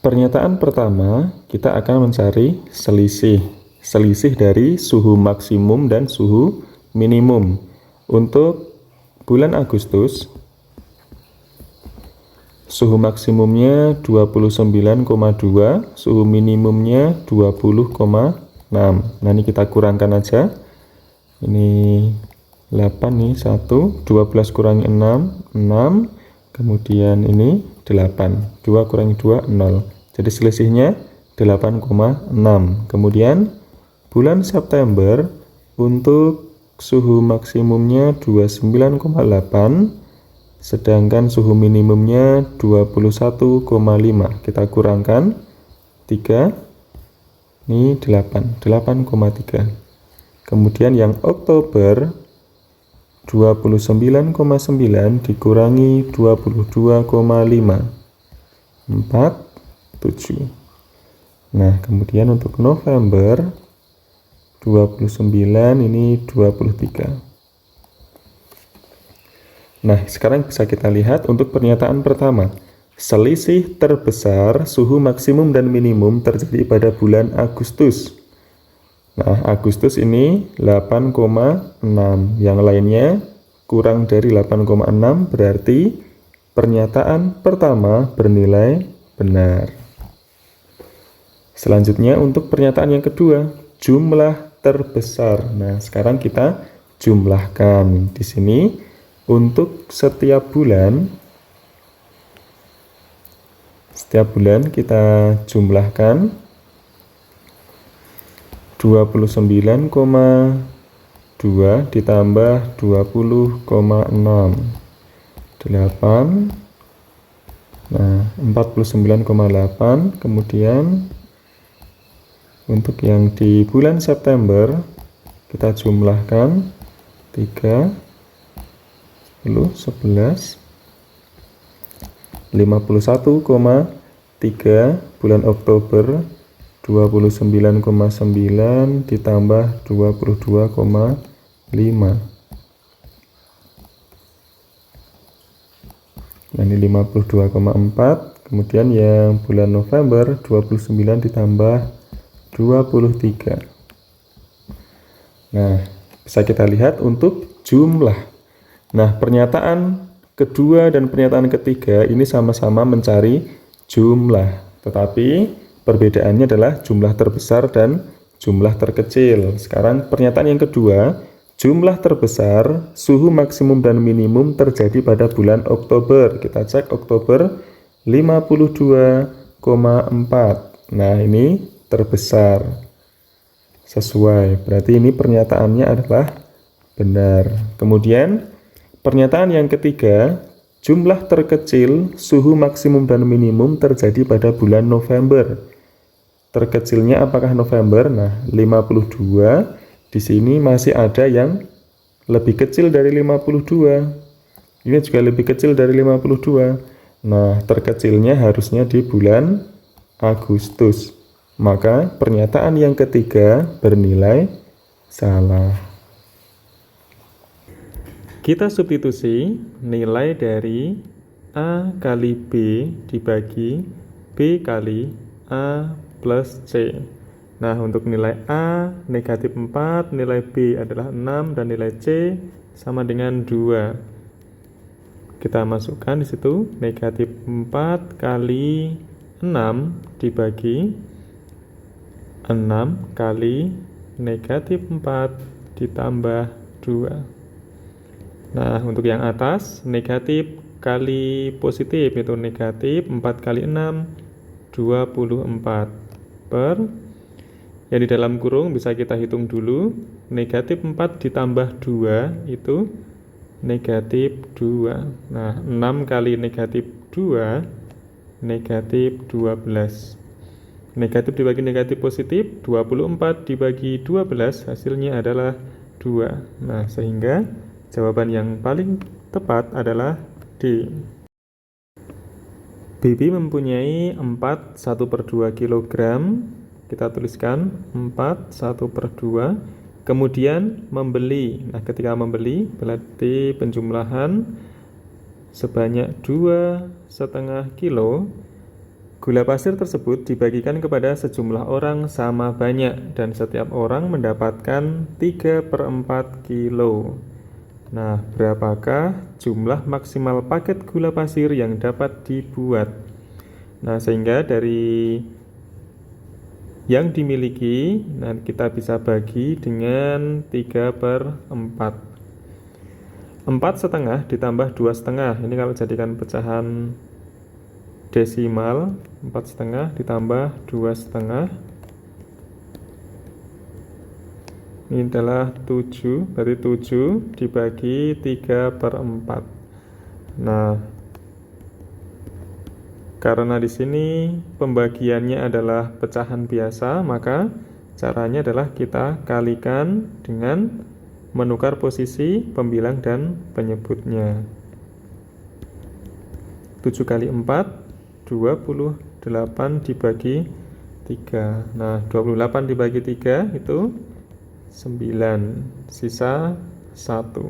Pernyataan pertama, kita akan mencari selisih dari suhu maksimum dan suhu minimum. Untuk bulan Agustus, suhu maksimumnya 29,2, suhu minimumnya 20,6. Nah, ini kita kurangkan aja. Ini 8 nih, 1, 12 kurangi 6, 6. Kemudian ini 8, 2 kurangi 2, 0. Jadi selisihnya 8,6. Kemudian bulan September untuk suhu maksimumnya 29,8, sedangkan suhu minimumnya 21,5. Kita kurangkan 3, ini 8, 8,3. Kemudian yang Oktober 29,9 dikurangi 22,5, 47. Nah, kemudian untuk November 29, ini 23. Nah, sekarang bisa kita lihat untuk pernyataan pertama. Selisih terbesar suhu maksimum dan minimum terjadi pada bulan Agustus. Nah, Agustus ini 8,6. Yang lainnya kurang dari 8,6, berarti pernyataan pertama bernilai benar. Selanjutnya untuk pernyataan yang kedua, jumlah terbesar. Nah, sekarang kita jumlahkan. Di sini untuk setiap bulan kita jumlahkan 29,2 ditambah 20,6, 8. Nah, 49,8. Kemudian untuk yang di bulan September kita jumlahkan 3, 10, 11, 51,3. Bulan Oktober 29,9 ditambah 22,5. Nah, ini 52,4. Kemudian yang bulan November 29 ditambah 23. Nah, bisa kita lihat untuk jumlah. Nah, pernyataan kedua dan pernyataan ketiga ini sama-sama mencari jumlah, tetapi perbedaannya adalah jumlah terbesar dan jumlah terkecil. Sekarang pernyataan yang kedua, jumlah terbesar suhu maksimum dan minimum terjadi pada bulan Oktober. Kita cek Oktober 52,4. Nah, ini terbesar. Sesuai. Berarti ini pernyataannya adalah benar. Kemudian pernyataan yang ketiga, jumlah terkecil suhu maksimum dan minimum terjadi pada bulan November. Terkecilnya apakah November? Nah, 52. Di sini masih ada yang lebih kecil dari 52. Ini juga lebih kecil dari 52. Nah, terkecilnya harusnya di bulan Agustus. Maka pernyataan yang ketiga bernilai salah. Kita substitusi nilai dari A kali B dibagi B kali A plus C. Nah, untuk nilai A negatif 4, nilai B adalah 6, dan nilai C sama dengan 2. Kita masukkan di situ negatif 4 kali 6 dibagi 6 kali negatif 4 ditambah 2. Nah, untuk yang atas negatif kali positif, yaitu negatif 4 kali 6, 24. Per yang di dalam kurung bisa kita hitung dulu. Negatif 4 ditambah 2 itu negatif 2. Nah, 6 kali negatif 2 negatif 12. Negatif dibagi negatif positif, 24 dibagi 12 hasilnya adalah 2. Nah, sehingga jawaban yang paling tepat adalah D. Bibi mempunyai 4 1/2 kg. Kita tuliskan 4 1/2. Kemudian membeli. Nah, ketika membeli berarti penjumlahan sebanyak 2,5 kilo Gula pasir tersebut dibagikan kepada sejumlah orang sama banyak dan setiap orang mendapatkan 3/4 kilo. Nah, berapakah jumlah maksimal paket gula pasir yang dapat dibuat? Nah, sehingga dari yang dimiliki, nah kita bisa bagi dengan 3/4. 4,5 ditambah 2,5. Ini kalau jadikan pecahan desimal, 4,5 ditambah 2,5. Ini adalah 7, berarti 7 dibagi 3/4. Nah, karena di sini pembagiannya adalah pecahan biasa, maka caranya adalah kita kalikan dengan menukar posisi pembilang dan penyebutnya. 7 kali 4, 28 dibagi 3. Nah, 28 dibagi 3 itu 9, sisa 1.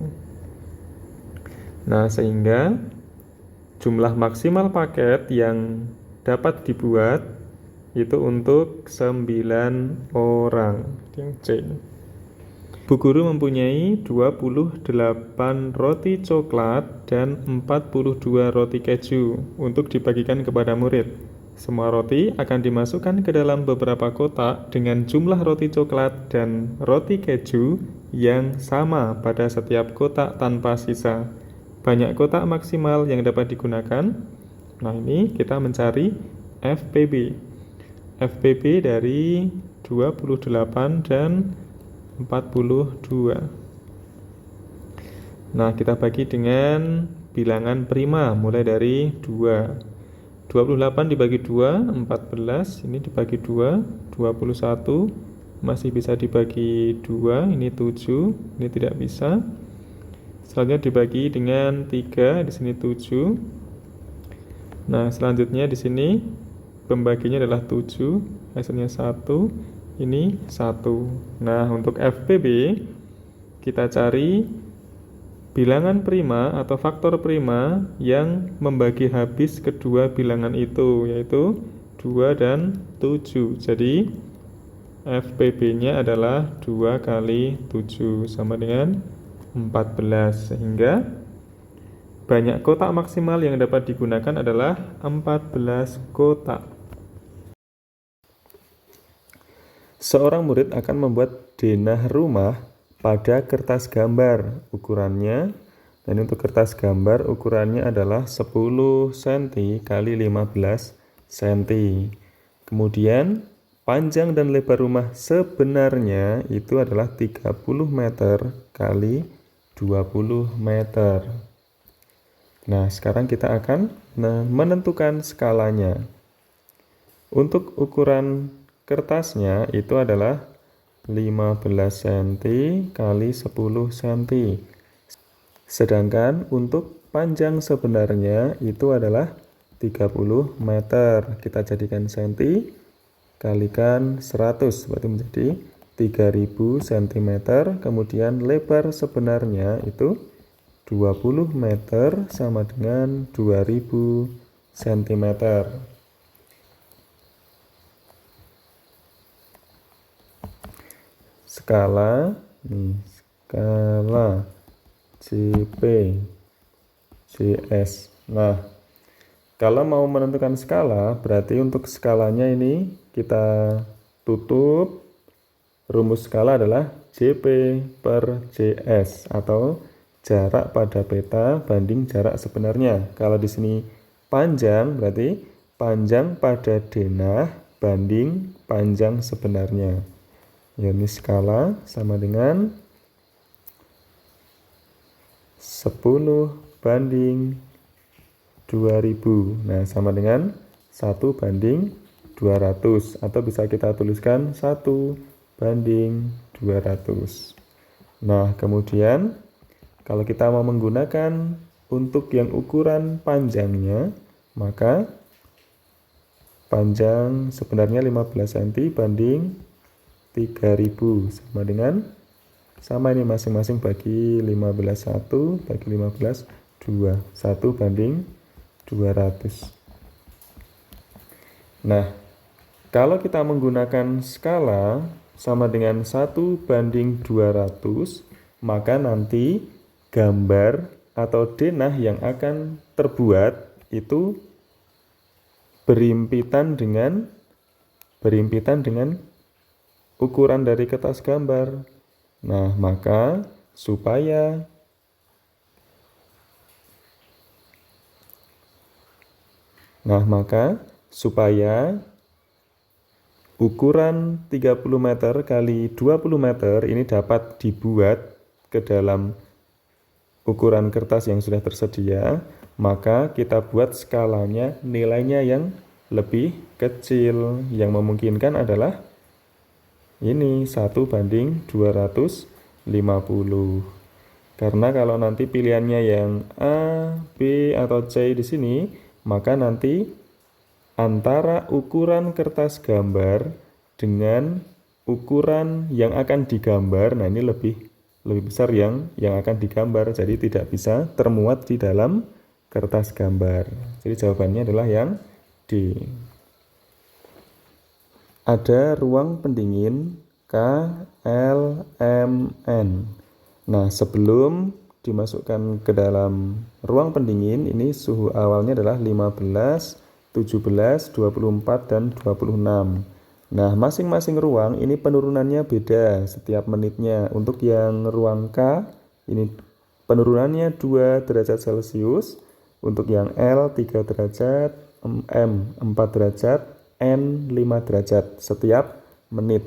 Nah, sehingga jumlah maksimal paket yang dapat dibuat itu untuk 9 orang. Yang C. Bu guru mempunyai 28 roti coklat dan 42 roti keju untuk dibagikan kepada murid. Semua roti akan dimasukkan ke dalam beberapa kotak dengan jumlah roti coklat dan roti keju yang sama pada setiap kotak tanpa sisa. Banyak kotak maksimal yang dapat digunakan. Nah, ini kita mencari FPB. FPB dari 28 dan 42. Nah, kita bagi dengan bilangan prima mulai dari 2. 28 dibagi 2, 14. Ini dibagi 2, 21. Masih bisa dibagi 2, ini 7. Ini tidak bisa. Selanjutnya dibagi dengan 3, di sini 7. Nah, selanjutnya di sini pembaginya adalah 7, hasilnya 1, ini 1. Nah, untuk FPB kita cari bilangan prima atau faktor prima yang membagi habis kedua bilangan itu, yaitu 2 dan 7. Jadi FPB-nya adalah 2 kali 7 sama dengan 14, sehingga banyak kotak maksimal yang dapat digunakan adalah 14 kotak. Seorang murid akan membuat denah rumah pada kertas gambar. Ukurannya, dan untuk kertas gambar ukurannya adalah 10 cm kali 15 cm. Kemudian panjang dan lebar rumah sebenarnya itu adalah 30 meter kali 20 meter. Nah, sekarang kita akan menentukan skalanya. Untuk ukuran kertasnya itu adalah 15 cm kali 10 cm. Sedangkan untuk panjang sebenarnya itu adalah 30 meter. Kita jadikan cm kalikan 100, berarti menjadi 3000 cm. Kemudian lebar sebenarnya itu 20 meter sama dengan 2000 cm. Skala CP CS. Nah, kalau mau menentukan skala, berarti untuk skalanya ini kita tutup. Rumus skala adalah JP per JS atau jarak pada peta banding jarak sebenarnya. Kalau di sini panjang, berarti panjang pada denah banding panjang sebenarnya. Ya, ini skala sama dengan 10 banding 2000. Nah, sama dengan 1 banding 200. Atau bisa kita tuliskan 1 banding 200. Nah, kemudian kalau kita mau menggunakan untuk yang ukuran panjangnya, maka panjang sebenarnya 15 cm banding 3000 sama ini masing-masing bagi 15 1 bagi 15 2, 1 banding 200. Nah, kalau kita menggunakan skala sama dengan 1:200, maka nanti gambar atau denah yang akan terbuat itu berimpitan dengan ukuran dari kertas gambar. Nah, maka supaya ukuran 30 meter kali 20 meter ini dapat dibuat ke dalam ukuran kertas yang sudah tersedia, maka kita buat skalanya nilainya yang lebih kecil. Yang memungkinkan adalah ini 1:250. Karena kalau nanti pilihannya yang A, B, atau C di sini, maka nanti antara ukuran kertas gambar dengan ukuran yang akan digambar, nah ini lebih besar yang akan digambar, jadi tidak bisa termuat di dalam kertas gambar. Jadi jawabannya adalah yang D. Ada ruang pendingin K, L, M, N. Nah, sebelum dimasukkan ke dalam ruang pendingin, ini suhu awalnya adalah 15, 17, 24, dan 26. Nah, masing-masing ruang ini penurunannya beda setiap menitnya. Untuk yang ruang K, ini penurunannya 2 derajat Celcius. Untuk yang L 3 derajat, M 4 derajat, N 5 derajat setiap menit.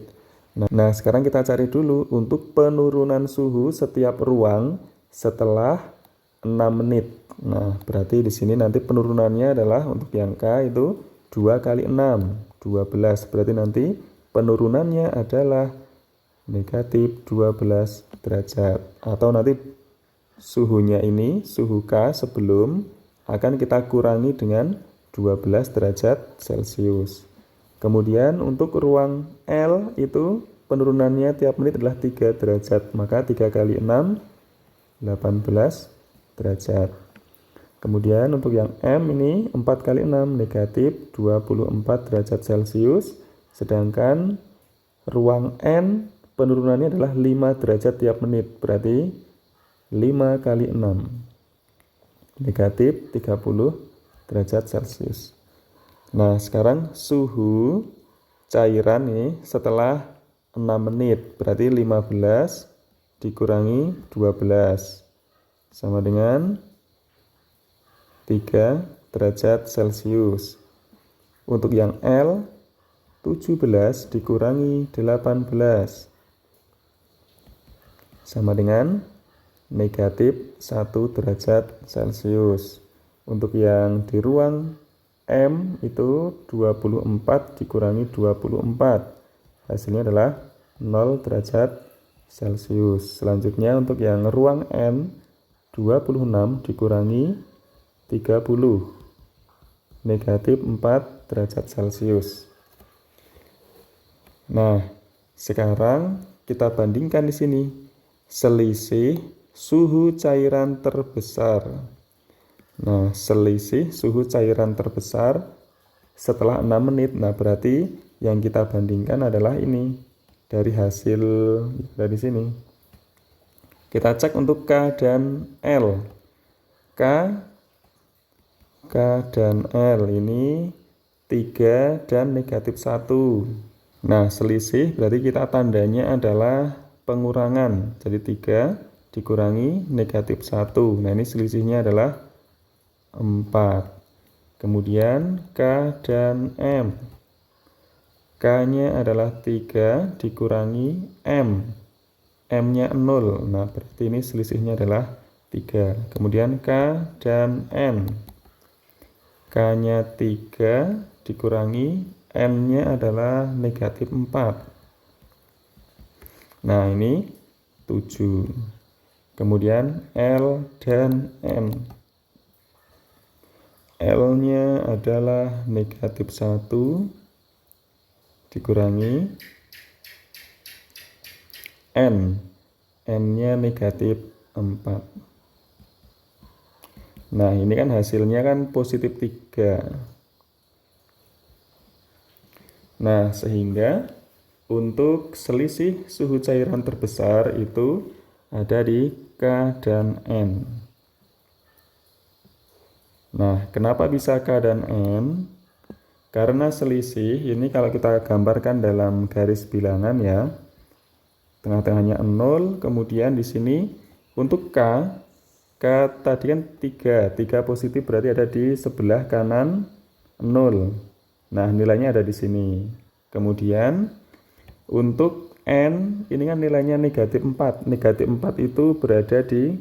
Nah, sekarang kita cari dulu untuk penurunan suhu setiap ruang setelah 6 menit. Nah, berarti di sini nanti penurunannya adalah untuk yang K itu 2 kali 6, 12. Berarti nanti penurunannya adalah negatif 12 derajat. Atau nanti suhunya ini, suhu K sebelum akan kita kurangi dengan 12 derajat Celcius. Kemudian untuk ruang L itu penurunannya tiap menit adalah 3 derajat. Maka 3 kali 6, 18 derajat. Kemudian untuk yang M ini 4 kali 6 negatif 24 derajat Celcius. Sedangkan ruang N penurunannya adalah 5 derajat tiap menit. Berarti 5 kali 6 negatif 30 derajat Celcius. Nah, sekarang suhu cairan nih setelah 6 menit. Berarti 15 dikurangi 12 sama dengan 3 derajat Celcius. Untuk yang L 17 dikurangi 18 sama dengan negatif 1 derajat Celcius. Untuk yang di ruang M itu 24 dikurangi 24. Hasilnya adalah 0 derajat Celcius. Selanjutnya untuk yang ruang N 26 dikurangi 30. Negatif 4 derajat Celcius. Nah, sekarang kita bandingkan di sini selisih suhu cairan terbesar. Nah, selisih suhu cairan terbesar setelah 6 menit. Nah, berarti yang kita bandingkan adalah ini dari hasil dari sini. Kita cek untuk K dan L. K dan L ini 3 dan negatif 1. Nah, selisih berarti kita tandanya adalah pengurangan. Jadi 3 dikurangi negatif 1. Nah, ini selisihnya adalah 4. Kemudian K dan M. K-nya adalah 3 dikurangi M. M-nya 0. Nah, berarti ini selisihnya adalah 3. Kemudian K dan N. K-nya 3 dikurangi N-nya adalah negatif 4. Nah, ini 7. Kemudian L dan M. L-nya adalah negatif 1 dikurangi N. N-nya negatif 4. Nah, ini kan hasilnya kan positif 3. Nah, sehingga untuk selisih suhu cairan terbesar itu ada di K dan N. Nah, kenapa bisa K dan N? Karena selisih ini kalau kita gambarkan dalam garis bilangan ya, tengah-tengahnya 0, kemudian di sini untuk K tadi kan 3 positif berarti ada di sebelah kanan 0. Nah, nilainya ada di sini. Kemudian untuk N ini kan nilainya negatif 4. Negatif 4 itu berada di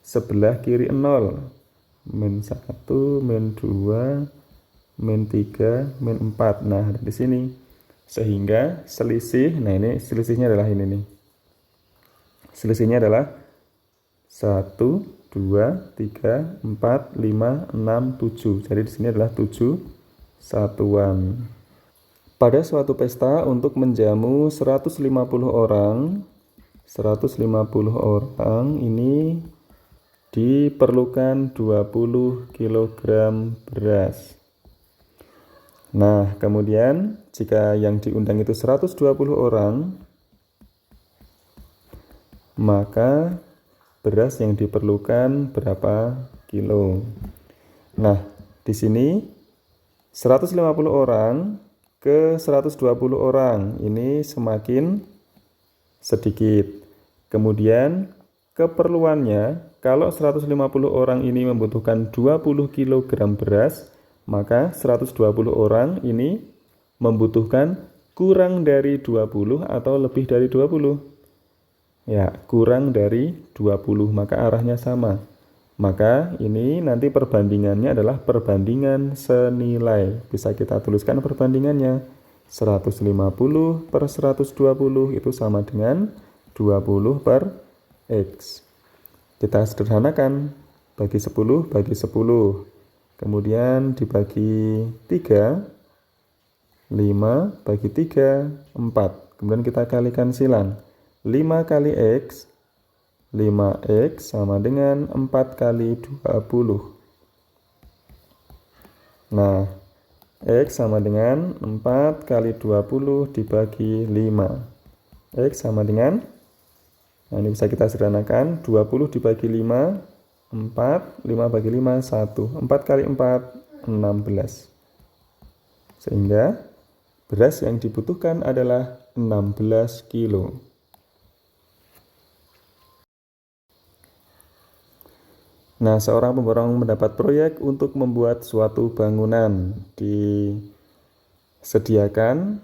sebelah kiri 0. Min 1, min 2, min 3, min 4. Nah, di sini. Sehingga selisih, nah ini selisihnya adalah ini nih. Selisihnya adalah 1, 2, 3, 4, 5, 6, 7. Jadi di sini adalah 7 satuan. Pada suatu pesta untuk menjamu 150 orang, 150 orang ini diperlukan 20 kg beras. Nah, kemudian jika yang diundang itu 120 orang, maka beras yang diperlukan berapa kilo? Nah, di sini 150 orang ke 120 orang ini semakin sedikit. Kemudian keperluannya, kalau 150 orang ini membutuhkan 20 kg beras, maka 120 orang ini membutuhkan kurang dari 20 atau lebih dari 20. Ya, kurang dari 20, maka arahnya sama. Maka ini nanti perbandingannya adalah perbandingan senilai. Bisa kita tuliskan perbandingannya. 150 per 120 itu sama dengan 20 per X. Kita sederhanakan. Bagi 10, bagi 10. Kemudian dibagi 3. 5 bagi 3, 4. Kemudian kita kalikan silang. 5 kali X. 5X sama dengan 4 kali 20. Nah, X sama dengan 4 kali 20 dibagi 5. X sama dengan, nah ini bisa kita sederhanakan, 20 dibagi 5, 4, 5 bagi 5, 1. 4 kali 4, 16. Sehingga beras yang dibutuhkan adalah 16 kilo. Nah, seorang pemborong mendapat proyek untuk membuat suatu bangunan. Disediakan,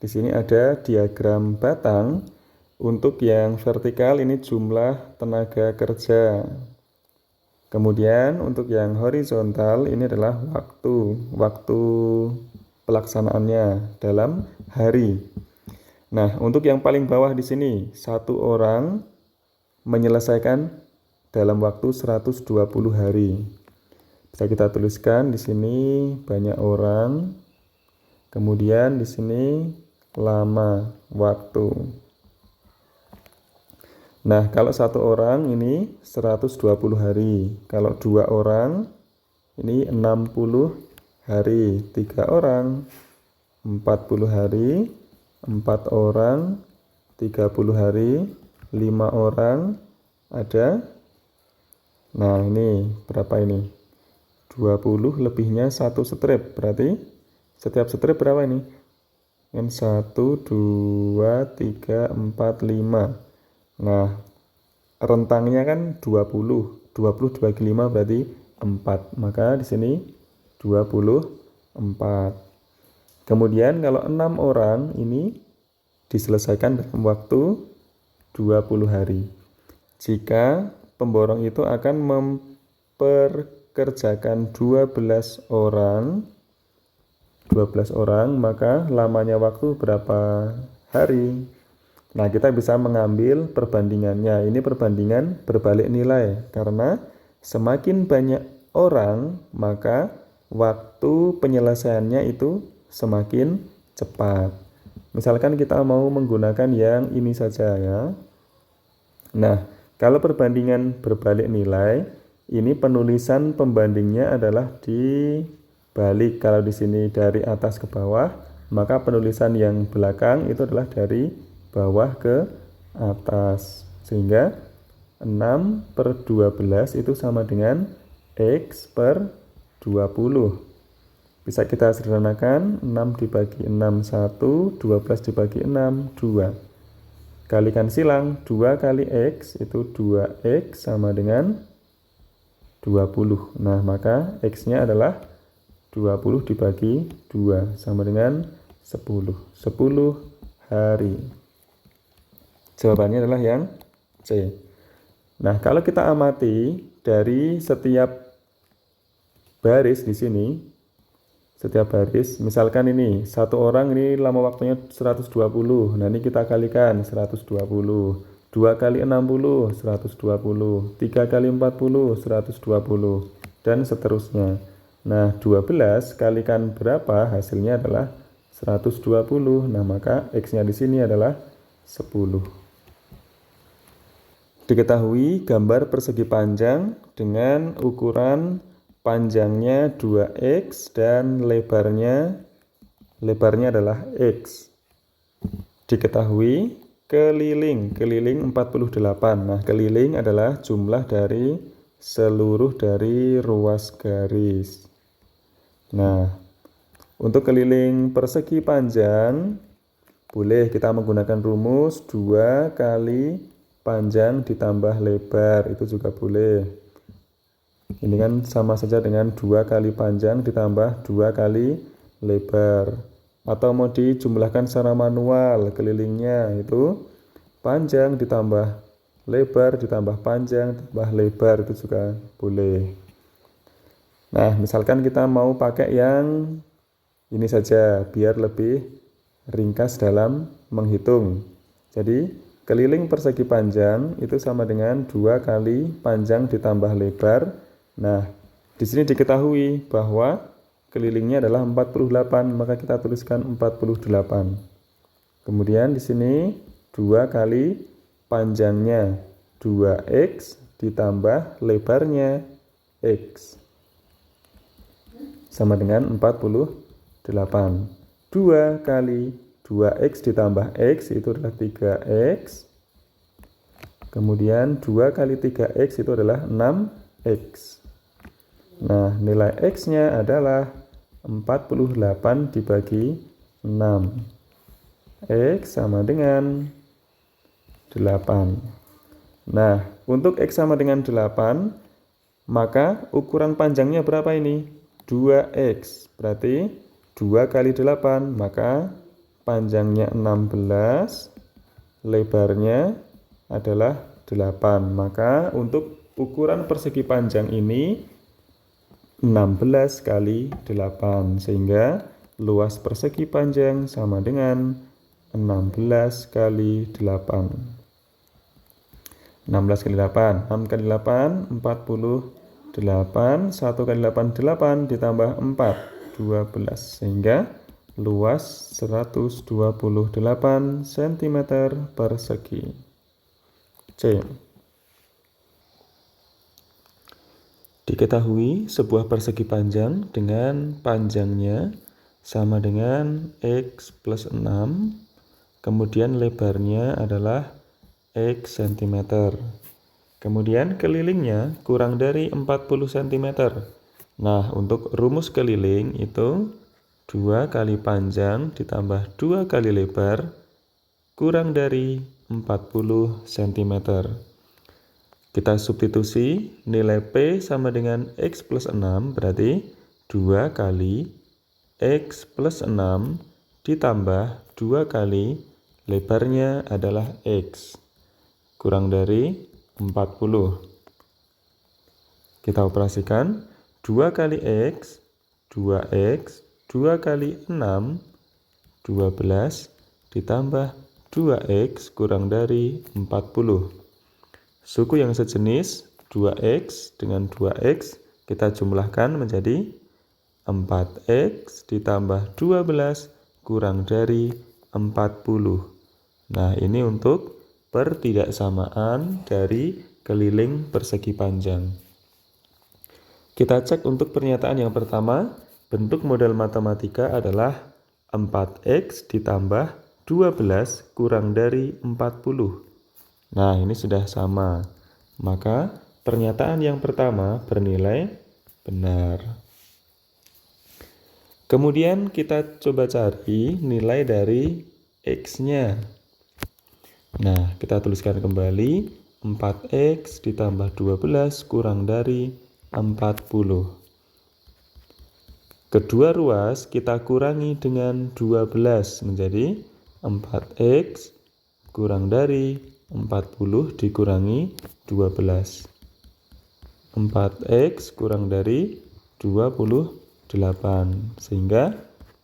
di sini ada diagram batang. Untuk yang vertikal ini jumlah tenaga kerja. Kemudian untuk yang horizontal ini adalah waktu pelaksanaannya dalam hari. Nah, untuk yang paling bawah di sini, 1 orang menyelesaikan dalam waktu 120 hari. Bisa kita tuliskan di sini banyak orang. Kemudian di sini lama waktu. Nah, kalau 1 orang ini 120 hari. Kalau 2 orang ini 60 hari. 3 orang 40 hari. 4 orang 30 hari. 5 orang ada. Nah, ini berapa ini? 20 lebihnya 1 strip. Berarti setiap strip berapa ini? Yang 1, 2, 3, 4, 5. Nah, rentangnya kan 20. 20 dibagi 5 berarti 4. Maka di sini 24. Kemudian kalau 6 orang ini diselesaikan dalam waktu 20 hari. Jika pemborong itu akan memperkerjakan 12 orang, maka lamanya waktu berapa hari? Nah, kita bisa mengambil perbandingannya. Ini perbandingan berbalik nilai, karena semakin banyak orang, maka waktu penyelesaiannya itu semakin cepat. Misalkan kita mau menggunakan yang ini saja ya. Nah, kalau perbandingan berbalik nilai, ini penulisan pembandingnya adalah dibalik. Kalau di sini dari atas ke bawah, maka penulisan yang belakang itu adalah dari bawah ke atas. Sehingga 6/12 itu sama dengan X per 20. Bisa kita sederhanakan, 6 dibagi 6, 1, 12 dibagi 6, 2. Kalikan silang, 2 kali X itu 2X sama dengan 20. Nah, maka X-nya adalah 20 dibagi 2 sama dengan 10. 10 hari. Jawabannya adalah yang C. Nah, kalau kita amati dari setiap baris di sini, setiap baris, misalkan ini satu orang ini lama waktunya 120. Nah, ini kita kalikan 120. 2 kali 60 120. 3 kali 40 120 dan seterusnya. Nah, 12 kalikan berapa? Hasilnya adalah 120. Nah, maka X-nya di sini adalah 10. Diketahui gambar persegi panjang dengan ukuran panjangnya 2X dan lebarnya adalah X. Diketahui keliling 48. Nah, keliling adalah jumlah dari seluruh dari ruas garis. Nah, untuk keliling persegi panjang boleh kita menggunakan rumus 2 kali panjang ditambah lebar, itu juga boleh. Ini kan sama saja dengan 2 kali panjang ditambah 2 kali lebar. Atau mau dijumlahkan secara manual, kelilingnya itu panjang ditambah lebar ditambah panjang ditambah lebar, itu juga boleh. Nah, misalkan kita mau pakai yang ini saja biar lebih ringkas dalam menghitung. Jadi, keliling persegi panjang itu sama dengan 2 kali panjang ditambah lebar. Nah, di sini diketahui bahwa kelilingnya adalah 48, maka kita tuliskan 48. Kemudian di sini 2 kali panjangnya 2X ditambah lebarnya X sama dengan 48. 2 kali 2X ditambah X itu adalah 3X. Kemudian 2 kali 3X itu adalah 6X. Nah, nilai X-nya adalah 48 dibagi 6. X sama dengan 8. Nah, untuk X sama dengan 8, maka ukuran panjangnya berapa ini? 2X. Berarti 2 kali 8, maka panjangnya 16, lebarnya adalah 8. Maka untuk ukuran persegi panjang ini 16 kali 8, sehingga luas persegi panjang sama dengan 16 kali 8. 16 kali 8, 6 kali 8, 48, 1 kali 8, 8 ditambah 4, 12, sehingga luas 128 cm persegi. C. Diketahui sebuah persegi panjang dengan panjangnya sama dengan X plus 6, kemudian lebarnya adalah X cm. Kemudian kelilingnya kurang dari 40 cm. Nah, untuk rumus keliling itu 2 kali panjang ditambah 2 kali lebar kurang dari 40 cm. Kita substitusi, nilai P sama dengan X plus 6, berarti 2 kali X plus 6 ditambah 2 kali lebarnya adalah X, kurang dari 40. Kita operasikan, 2 kali X, 2X, 2 kali 6, 12, ditambah 2X kurang dari 40. Suku yang sejenis 2X dengan 2X kita jumlahkan menjadi 4X ditambah 12 kurang dari 40. Nah, ini untuk pertidaksamaan dari keliling persegi panjang. Kita cek untuk pernyataan yang pertama, bentuk model matematika adalah 4x ditambah 12 kurang dari 40. Nah, ini sudah sama. Maka pernyataan yang pertama bernilai benar. Kemudian kita coba cari nilai dari x-nya. Nah, kita tuliskan kembali 4x ditambah 12 kurang dari 40. Kedua ruas kita kurangi dengan 12 menjadi 4x kurang dari 40 dikurangi 12. 4x kurang dari 28. Sehingga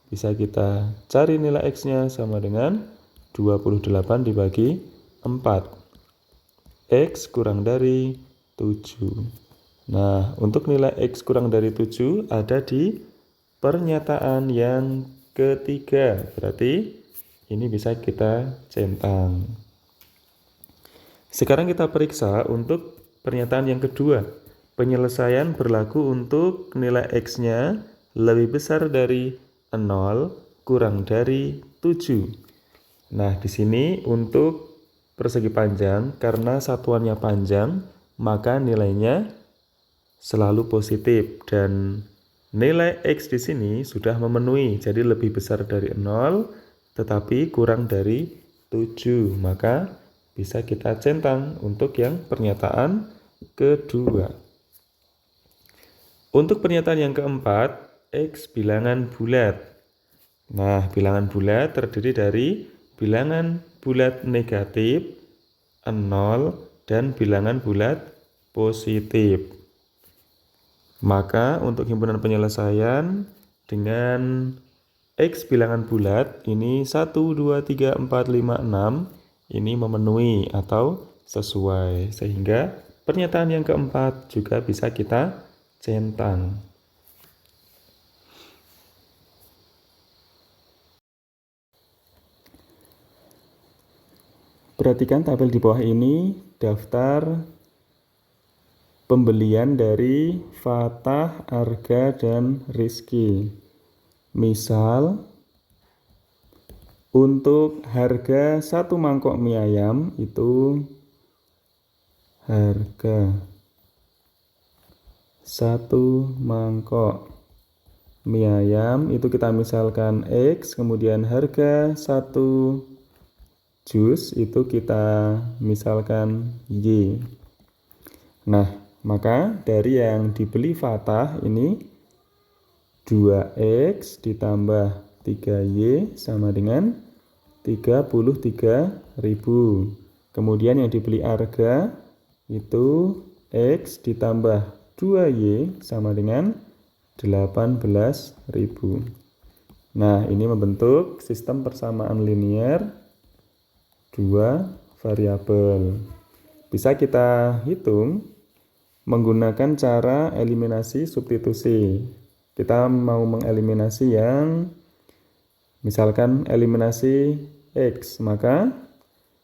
bisa kita cari nilai x-nya sama dengan 28 dibagi 4. X kurang dari 7. Nah, untuk nilai x kurang dari 7 ada di pernyataan yang ketiga, berarti ini bisa kita centang. Sekarang kita periksa untuk pernyataan yang kedua. Penyelesaian berlaku untuk nilai x-nya lebih besar dari 0 kurang dari 7. Nah, di sini untuk persegi panjang, karena satuannya panjang, maka nilainya selalu positif dan nilai x di sini sudah memenuhi, jadi lebih besar dari 0 tetapi kurang dari 7. Maka bisa kita centang untuk yang pernyataan kedua. Untuk pernyataan yang keempat, x bilangan bulat. Nah, bilangan bulat terdiri dari bilangan bulat negatif, 0, dan bilangan bulat positif. Maka untuk himpunan penyelesaian dengan x bilangan bulat ini 1, 2, 3, 4, 5, 6 ini memenuhi atau sesuai. Sehingga pernyataan yang keempat juga bisa kita centang. Perhatikan tabel di bawah ini, daftar pembelian dari Fatah, Arga, dan Rizky. Misal, untuk harga 1 mangkok mie ayam itu harga 1 mangkok mie ayam itu kita misalkan X, kemudian harga 1 jus itu kita misalkan Y. Nah, maka dari yang dibeli Fatah ini 2x ditambah 3y sama dengan 33.000. Kemudian yang dibeli Arga itu x ditambah 2y sama dengan 18.000. Nah, ini membentuk sistem persamaan linear 2 variabel. Bisa kita hitung menggunakan cara eliminasi substitusi. Kita mau mengeliminasi yang misalkan eliminasi X, maka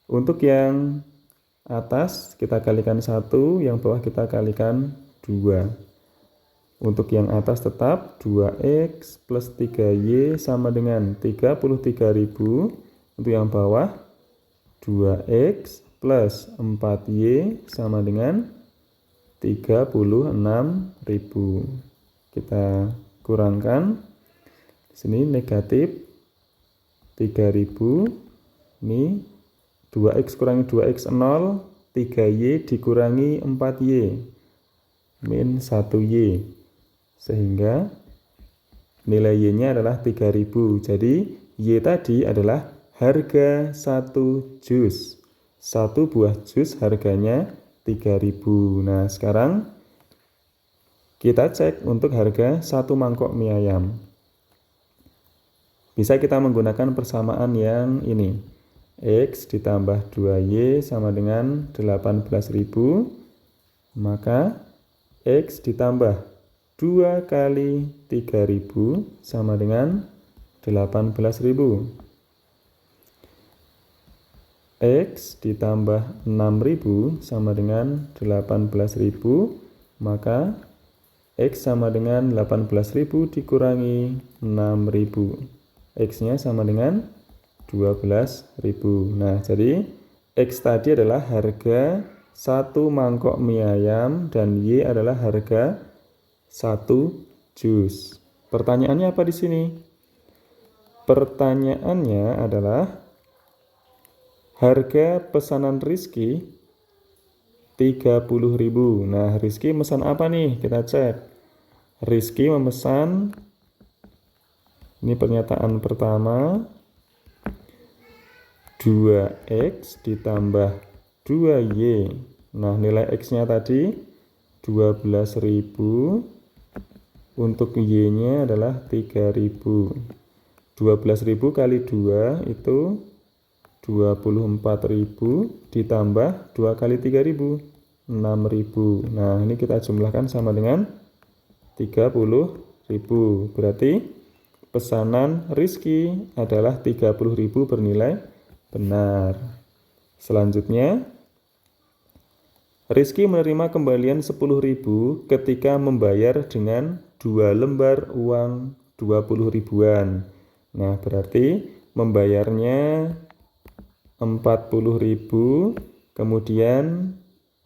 untuk yang atas kita kalikan 1, yang bawah kita kalikan 2. Untuk yang atas tetap 2X plus 3Y sama dengan 33.000. Untuk yang bawah 2X plus 4Y sama dengan 36.000. Kita kurangkan. Di sini negatif 3.000. Ini 2x kurangi 2x 0, 3y dikurangi 4y min 1y. Sehingga nilai y-nya adalah 3.000. Jadi y tadi adalah harga 1 jus. 1 buah jus harganya 3.000. Nah, sekarang kita cek untuk harga 1 mangkok mie ayam. Bisa kita menggunakan persamaan yang ini. X ditambah 2Y sama dengan 18.000. Maka X ditambah 2 kali 3.000 sama dengan 18.000. X ditambah 6.000 sama dengan 18.000. Maka X sama dengan 18.000 dikurangi 6.000. X-nya sama dengan 12.000. Nah, jadi X tadi adalah harga 1 mangkok mie ayam dan Y adalah harga 1 jus. Pertanyaannya apa di sini? Pertanyaannya adalah harga pesanan Rizky 30.000. Nah, Rizky memesan apa nih? Kita cek. Rizky memesan, ini pernyataan pertama, 2X ditambah 2Y. Nah, nilai X-nya tadi 12.000. Untuk Y-nya adalah 3.000. 12.000 kali 2 itu 24.000 ditambah 2 kali 3.000, 6.000. Nah, ini kita jumlahkan sama dengan 30.000. Berarti pesanan Rizky adalah 30.000 bernilai benar. Selanjutnya, Rizky menerima kembalian 10.000 ketika membayar dengan 2 lembar uang 20 ribuan. Nah, berarti membayarnya 40.000, kemudian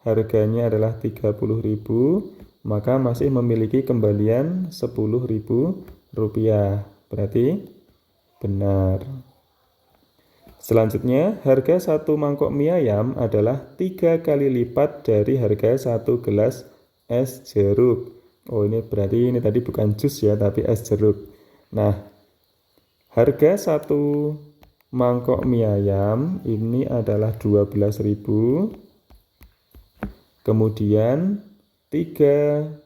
harganya adalah 30.000, maka masih memiliki kembalian 10.000 rupiah. Berarti benar. Selanjutnya, harga 1 mangkok mie ayam adalah 3 kali lipat dari harga 1 gelas es jeruk. Oh, ini berarti ini tadi bukan jus ya, tapi es jeruk. Nah, harga 1 mangkok mie ayam ini adalah 12.000. Kemudian 3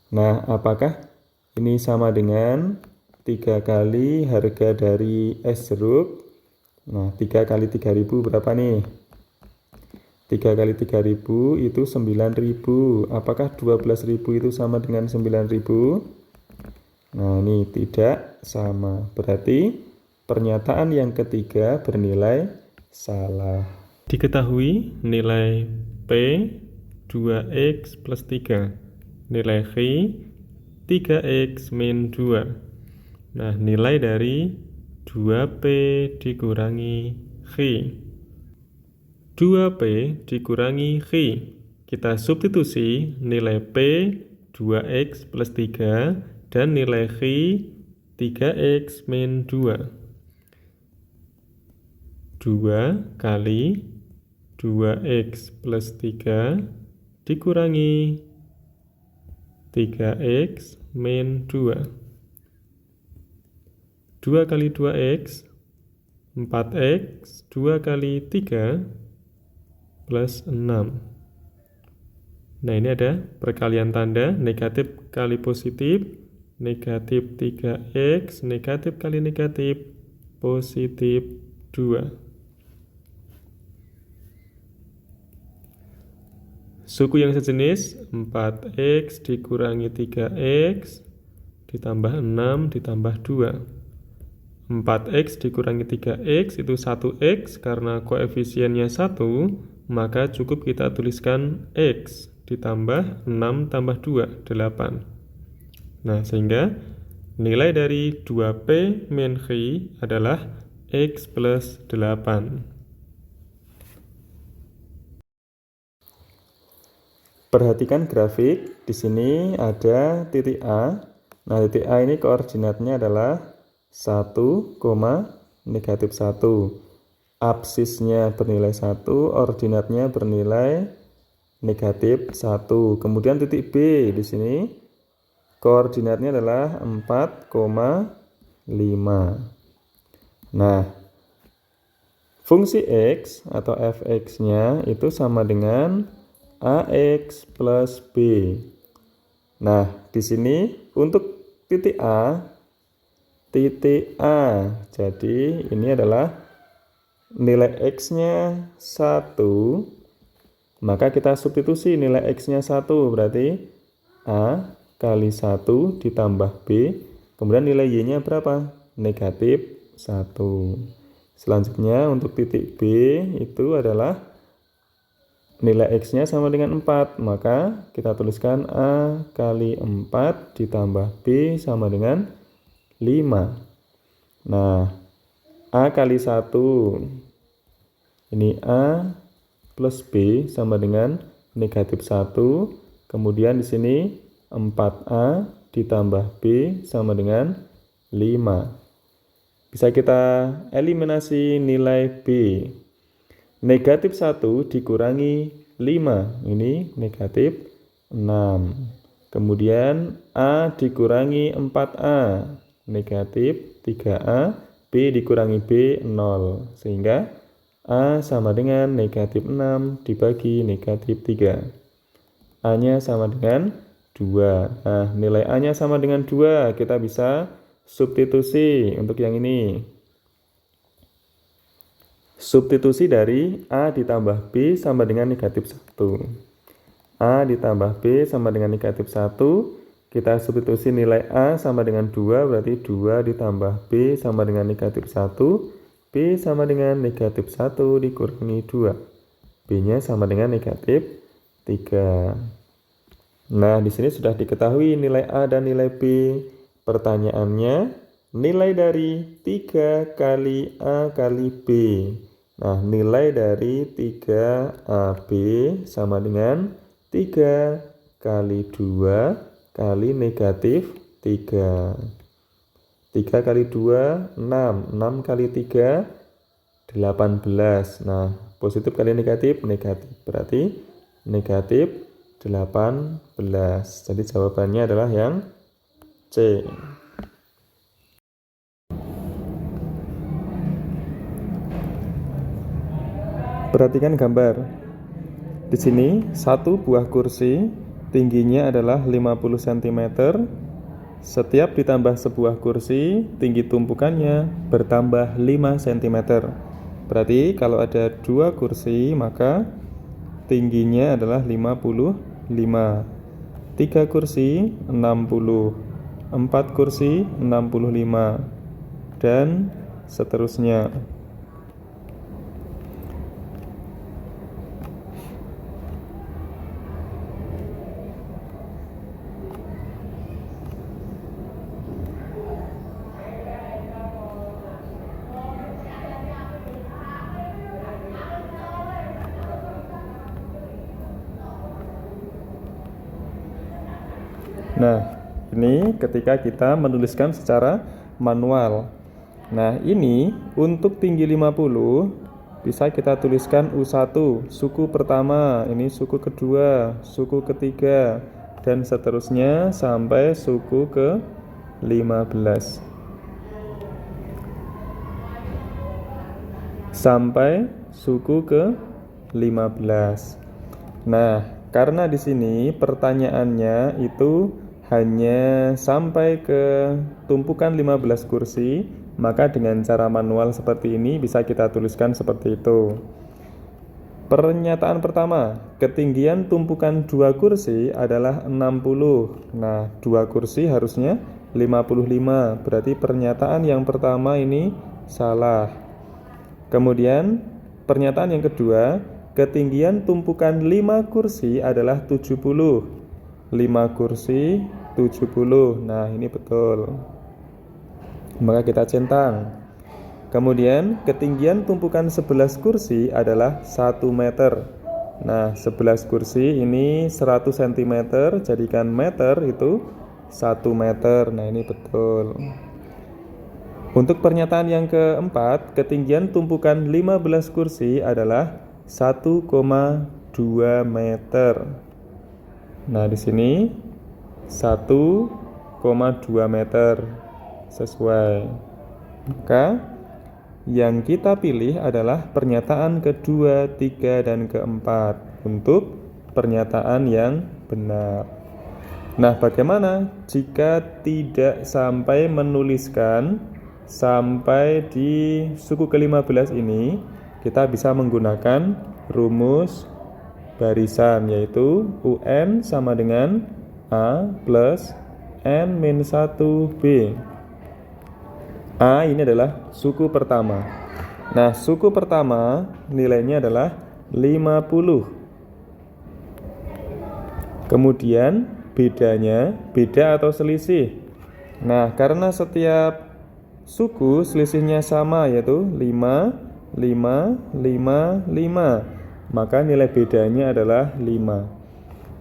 Nah, apakah ini sama dengan 3 kali harga dari es jeruk? Nah, 3 kali 3.000 berapa nih? 3 kali 3.000 itu 9.000. Apakah 12.000 itu sama dengan 9.000? Nah, ini tidak sama. Berarti pernyataan yang ketiga bernilai salah. Diketahui nilai P 2X plus 3. Nilai X 3X min 2. Nah, nilai dari 2P dikurangi X. 2P dikurangi X. Kita substitusi nilai P 2X plus 3 dan nilai X 3X min 2. 2 kali 2X plus 3 dikurangi 3X min 2. 2 kali 2X 4X, 2 kali 3 plus 6. Nah, ini ada perkalian tanda, negatif kali positif, negatif 3X, negatif kali negatif, positif 2. Suku yang sejenis 4X dikurangi 3X ditambah 6 ditambah 2. 4X dikurangi 3X itu 1X, karena koefisiennya 1, maka cukup kita tuliskan X ditambah 6 tambah 2, 8. Nah, sehingga nilai dari 2P min X adalah X plus 8. Perhatikan grafik, di sini ada titik A. Nah, titik A ini koordinatnya adalah 1, negatif 1. Absisnya bernilai 1, ordinatnya bernilai negatif 1. Kemudian titik B di sini koordinatnya adalah 4,5. Nah, fungsi X atau fx-nya itu sama dengan AX plus B. Nah, di sini untuk titik A, jadi ini adalah nilai X-nya 1, maka kita substitusi nilai X-nya 1, berarti A kali 1 ditambah B, kemudian nilai Y-nya berapa? Negatif 1. Selanjutnya untuk titik B itu adalah nilai X-nya sama dengan 4, maka kita tuliskan A kali 4 ditambah B sama dengan 5. Nah, A kali 1, ini A plus B sama dengan negatif 1, kemudian di sini 4A ditambah B sama dengan 5. Bisa kita eliminasi nilai B. Negatif 1 dikurangi 5, ini negatif 6. Kemudian A dikurangi 4A, negatif 3A, B dikurangi B, 0. Sehingga A sama dengan negatif 6 dibagi negatif 3. A-nya sama dengan 2. Nah, nilai A-nya sama dengan 2, kita bisa substitusi untuk yang ini. Substitusi dari A ditambah B sama dengan negatif 1. A ditambah B sama dengan negatif 1. Kita substitusi nilai A sama dengan 2, berarti 2 ditambah B sama dengan negatif 1. B sama dengan negatif 1 dikurangi 2. B-nya sama dengan negatif 3. Nah, di sini sudah diketahui nilai A dan nilai B. Pertanyaannya, nilai dari 3 kali A kali B. Nah, nilai dari 3AB sama dengan 3 kali 2 kali negatif 3. 3 kali 2, 6. 6 kali 3, 18. Nah, positif kali negatif, negatif. Berarti negatif 18. Jadi jawabannya adalah yang C. Perhatikan gambar. Di sini satu buah kursi tingginya adalah 50 cm. Setiap ditambah sebuah kursi, tinggi tumpukannya bertambah 5 cm. Berarti kalau ada 2 kursi, maka tingginya adalah 55. 3 kursi 60, 4 kursi 65, dan seterusnya. Nah, ini ketika kita menuliskan secara manual. Nah, ini untuk tinggi 50 bisa kita tuliskan U1, suku pertama, ini suku kedua, suku ketiga, dan seterusnya sampai suku ke-15. Sampai suku ke-15. Nah, karena di sini pertanyaannya itu hanya sampai ke tumpukan 15 kursi, maka dengan cara manual seperti ini bisa kita tuliskan seperti itu. Pernyataan pertama, ketinggian tumpukan 2 kursi adalah 60. Nah, 2 kursi harusnya 55. Berarti pernyataan yang pertama ini salah. Kemudian, pernyataan yang kedua, ketinggian tumpukan 5 kursi adalah 70. 5 kursi 70. Nah, ini betul. Maka kita centang. Kemudian ketinggian tumpukan 11 kursi adalah 1 meter. Nah, 11 kursi ini 100 cm, jadikan meter itu 1 meter. Nah, ini betul. Untuk pernyataan yang keempat, ketinggian tumpukan 15 kursi adalah 1,2 meter. Nah, di sini 1,2 meter sesuai. Maka yang kita pilih adalah pernyataan kedua, tiga, dan keempat untuk pernyataan yang benar. Nah, bagaimana jika tidak sampai menuliskan sampai di suku ke-15 ini? Kita bisa menggunakan rumus barisan, yaitu UN sama dengan A plus N-1B. A ini adalah suku pertama. Nah, suku pertama nilainya adalah 50. Kemudian bedanya, beda atau selisih. Nah, karena setiap suku selisihnya sama, yaitu 5, 5, 5, 5, maka nilai bedanya adalah 5.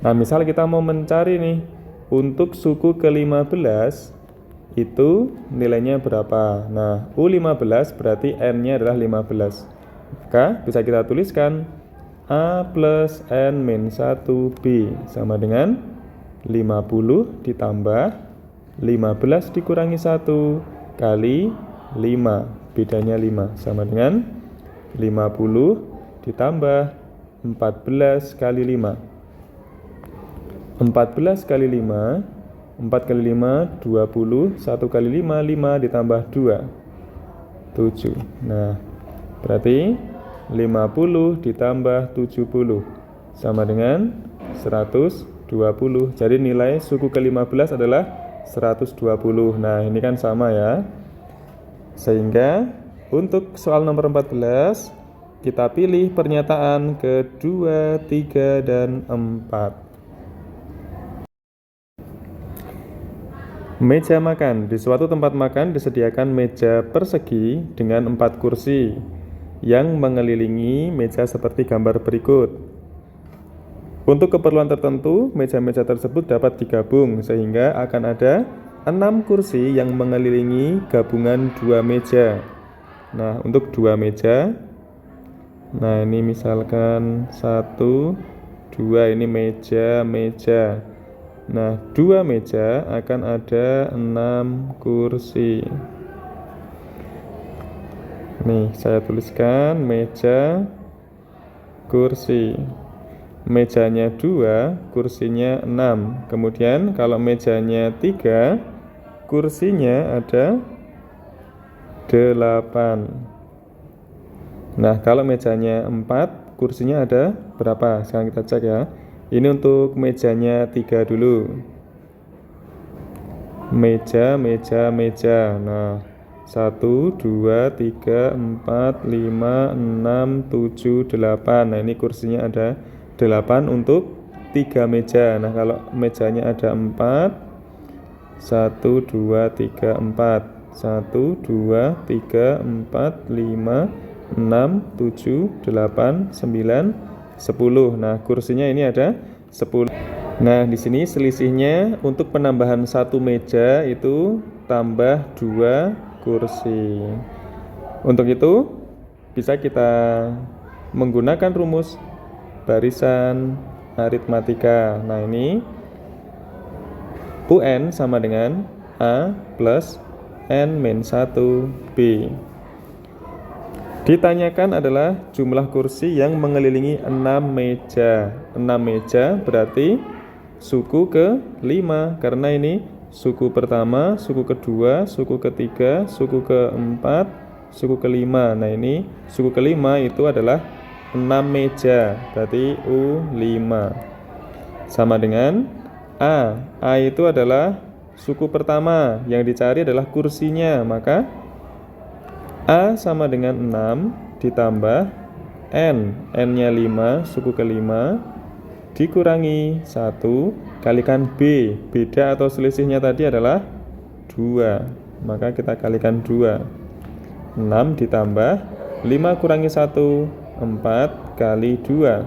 Nah, misal kita mau mencari nih, untuk suku ke-15 itu nilainya berapa? Nah, U15 berarti N-nya adalah 15. Maka bisa kita tuliskan A plus N-1B sama dengan 50 ditambah 15 dikurangi 1 kali 5, bedanya 5 sama dengan 50 ditambah 14 kali 5. 14 kali 5, 4 kali 5, 20, 1 kali 5, 5 ditambah 2, 7. Nah, berarti 50 ditambah 70 sama dengan 120. Jadi nilai suku ke-15 adalah 120. Nah, ini kan sama ya. Sehingga untuk soal nomor 14 kita pilih pernyataan kedua, 3, dan 4. Meja makan. Di suatu tempat makan disediakan meja persegi dengan 4 kursi yang mengelilingi meja seperti gambar berikut. Untuk keperluan tertentu, meja-meja tersebut dapat digabung sehingga akan ada 6 kursi yang mengelilingi gabungan 2 meja. Nah, untuk 2 meja, nah ini misalkan 1, 2, ini meja. Nah, 2 meja akan ada 6 kursi. Nih, saya tuliskan meja, kursi. Mejanya 2, kursinya 6. Kemudian kalau mejanya 3, kursinya ada 8. Nah, kalau mejanya 4, kursinya ada berapa? Sekarang kita cek ya. Ini untuk mejanya 3 dulu. Meja. Nah, 1, 2, 3, 4, 5, 6, 7, 8. Nah, ini kursinya ada 8 untuk 3 meja. Nah, kalau mejanya ada 4, 1, 2, 3, 4. 1, 2, 3, 4, 5, 6, 7, 8, 9, 10. Nah, kursinya ini ada 10. Nah, di sini selisihnya untuk penambahan 1 meja itu tambah 2 kursi. Untuk itu bisa kita menggunakan rumus barisan aritmatika. Nah, ini UN sama dengan A plus N-1B. Ditanyakan adalah jumlah kursi yang mengelilingi 6 meja. 6 meja berarti suku ke-5, karena ini suku pertama, suku kedua, suku ketiga, suku keempat, suku kelima. Nah, ini suku kelima itu adalah 6 meja, berarti U5. Sama dengan A. A itu adalah suku pertama, yang dicari adalah kursinya, maka A sama dengan 6 ditambah N. N-nya 5, suku ke-5, dikurangi 1, kalikan B. Beda atau selisihnya tadi adalah 2. Maka kita kalikan 2. 6 ditambah 5 kurangi 1, 4 kali 2.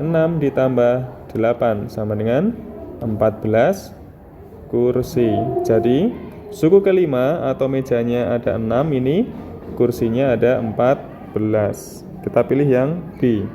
6 ditambah 8 sama dengan 14 kursi. Jadi suku ke-5 atau mejanya ada 6, ini kursinya ada 14. Kita pilih yang B.